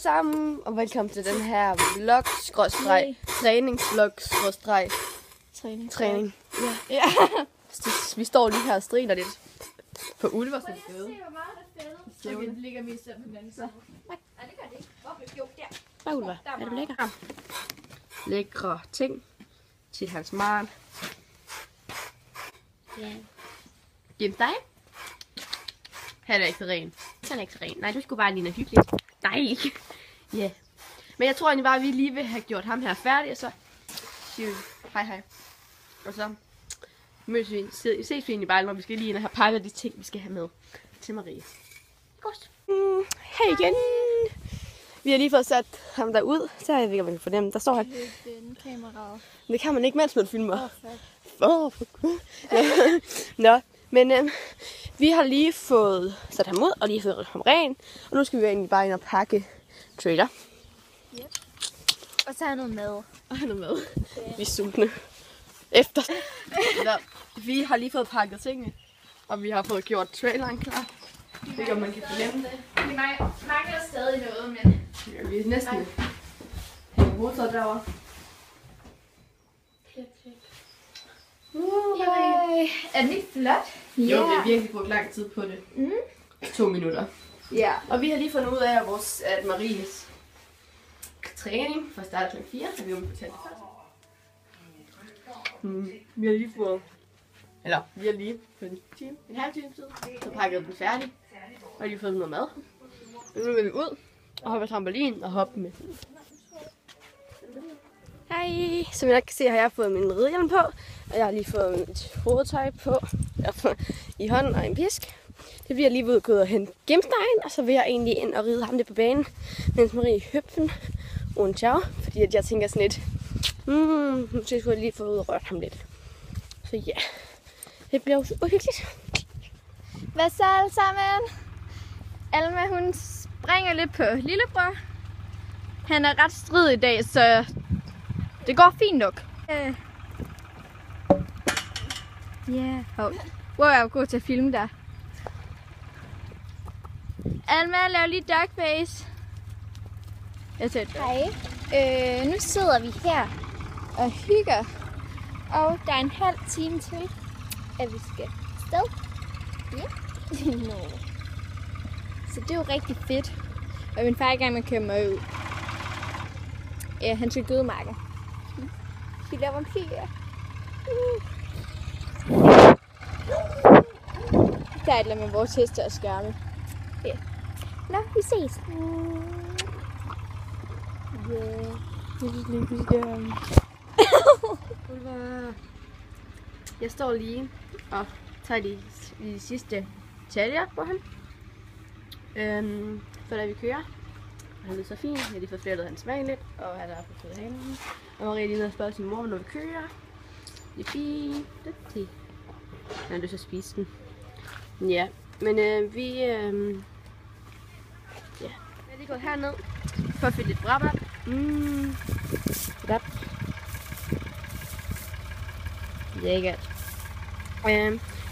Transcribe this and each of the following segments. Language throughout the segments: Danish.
sammen, og velkommen til den her vlog-træningsvlog-træning. Ja. Vi står lige her og striler lidt på Ulver, som skal ud. Se, hvor meget der fældet. Okay, det ligger mest der på den anden side. Nej, det gør det ikke. Hvor? Jo, der. Hvad, Ulver? Er du lækker? Lækre ting til hans barn. Ja. Gem dig. Han er ikke så ren. Han er ikke så ren. Nej, du skulle bare ligne hyggeligt. Nej. Ja. Yeah. Men jeg tror egentlig bare, at vi lige vil have gjort ham her færdig, og så siger vi hej. Og så ses vi egentlig bare, når vi skal lige ind og have pakket de ting, vi skal have med til Marie. Godt. Hej igen. Vi har lige fået sat ham derud, så jeg ved ikke, om man kan fornemme. Der står han. Det kan man ikke, mens man filmer. For gud. Nå, men vi har lige fået sat ham ud, og lige fået ham ren. Og nu skal vi egentlig bare ind og pakke trailer. Yep. Og så er noget mad. Vi er sultne. Efter. Nå, vi har lige fået pakket tingene, og vi har fået gjort traileren klar. Det er ikke, om man kan fornemme det. Vi mangler stadig noget, men... Ja, vi er næsten hænger motor derovre. Er den ikke flot? Jo, vi har virkelig brugt lang tid på det. 2 minutter. Ja. Og vi har lige fundet ud af, at Maries træning fra start kl. 4, så vi har betalt det først. Vi har lige fået... Eller, vi har lige for en halv time tid, så pakket den færdig. Og lige fået noget mad. Og nu vil vi ud og hoppe trampolin og hoppe med. Hej! Som jeg kan se, har jeg fået min ridehjelm på. Og jeg har lige fået mit hovedtøj på. I hånden og en pisk. Det bliver lige ud og hente gemstegen. Og så vil jeg egentlig ind og ride ham lidt på banen. Mens Marie høppen og ciao. Fordi at jeg tænker sådan lidt. Måske skulle jeg lige få ud og røre ham lidt. Så ja. Det bliver jo uhyggeligt. Hvad så alle sammen? Alma, hun springer lidt på lillebror. Han er ret strid i dag, så det går fint nok. Wow, jeg er god til at filme der. Alma, lav lige dogface. Hej. Nu sidder vi her og hygger. Og der er en halv time til, at vi skal afsted. Ja. Så det er jo rigtig fedt. Og min far er i gang med at køre mig ud. Ja, han skal gødemarker. Vi laver vampyrer. Der er et eller med vores heste og skærme. Ja. Nå, vi ses. Jeg står lige og tager de sidste detaljer på ham. For da vi kører. Og han er så fint. Jeg har lige fået flettet hans vang lidt. Og han har fået flettet halen. Og Marie lige nede og spørger sin mor, når vi kører. Det er fint. Han har lyst til at spise den. Ja, men vi... Ja. Jeg er lige gået herned for at finde lidt brabab. Lækkert.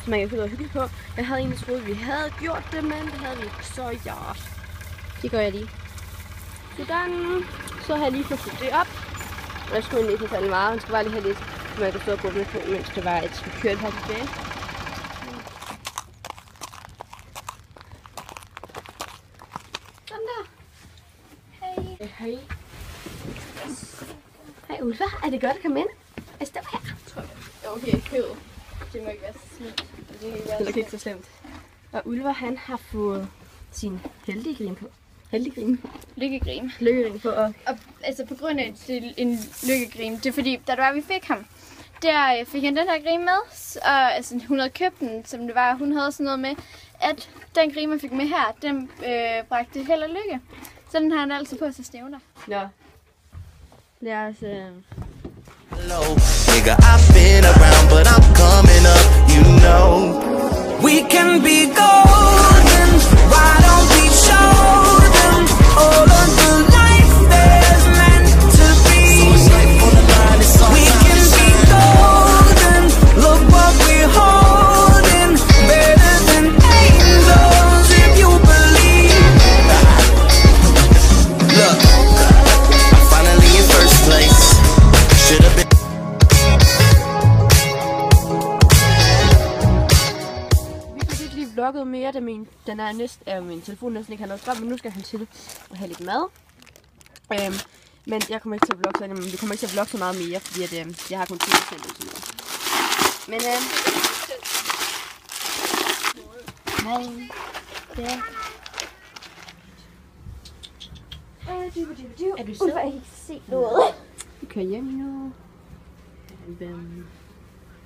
Så man kan føle hyggeligt på. Jeg havde egentlig troet, at vi havde gjort det, men det havde vi ikke. Så ja. Det gør jeg lige. Sådan. Så har jeg lige fået det op. Og jeg skulle ikke fortælle meget. Man skal bare lige have lidt, så man kan stå og gå med på, mens det var et kørt her tilbage. Sådan der. Hej. Hej. Hej Ulva. Er det godt at komme ind? Jeg står her. Okay, kød. Det må ikke være så slemt. Det er ikke så slemt. Og Ulva, han har fået sin heldiggrim på. Lykkegrim på. Og altså på grund af en lykkegrim, det er fordi, da det var, vi fik ham, der fik han den her grim med, og altså, hun havde købt den, som det var, hun havde sådan noget med, at den grim, man fik med her, den bragte held og lykke. Så den har han altid på sig stævner. Ja. Lad os... Nigga, I've been around, but I'm coming up, you know. We can be golden, why don't we show them all of the life there's meant to be? We can be golden, look what we're holding, better than angels if you believe. Look. mere, da min telefon næsten ikke har noget strøm, men nu skal han til at have lidt mad. Men jeg kommer ikke til at vlogge så, vi kommer ikke til at vlogge så meget mere, fordi at, jeg har kun 20% og sådan noget. Men er du sød? Jeg kan ikke se noget. Vi kører hjem nu.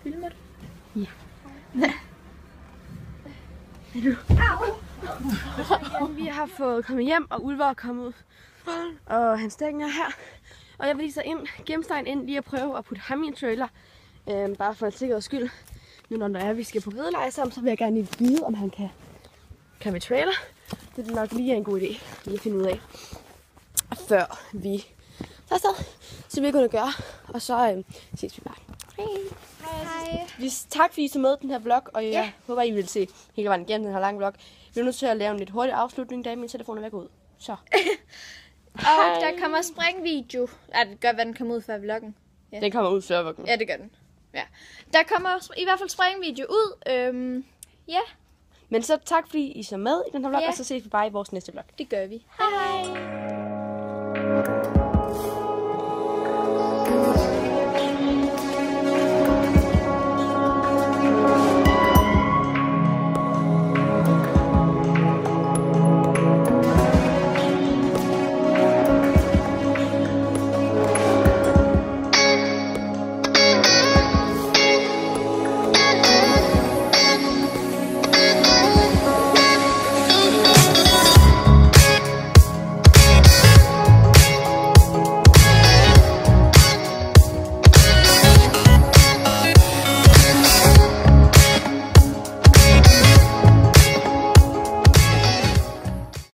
Filmer du? Ja. Er du? Vi har fået kommet hjem, og Ulver er kommet ud. Og hans dækken er her. Og jeg vil lige så gemme ind lige at prøve at putte ham i en trailer. Bare for en sikkerheds skyld. Nu når vi skal på rideleje sammen, så vil jeg gerne lige vide, om han kan med trailer. Det er nok lige en god idé lige at finde ud af. Før vi tager afsted. Så vi kunne gøre. Og så ses vi bare. Hej. Tak fordi I så med den her vlog, og jeg håber I vil se hele vejen igennem den her lange vlog. Vi er nødt til at lave en lidt hurtig afslutning, da min telefon er væk ud. Så. Og der kommer springvideo. Ja, det gør, hvad den kommer ud før vloggen. Ja. Den kommer ud før vloggen. Ja, det gør den. Ja. Der kommer i hvert fald springvideo ud. Ja. Men så tak fordi I så med i den her vlog, og så ses vi bare i vores næste vlog. Det gør vi. Hej.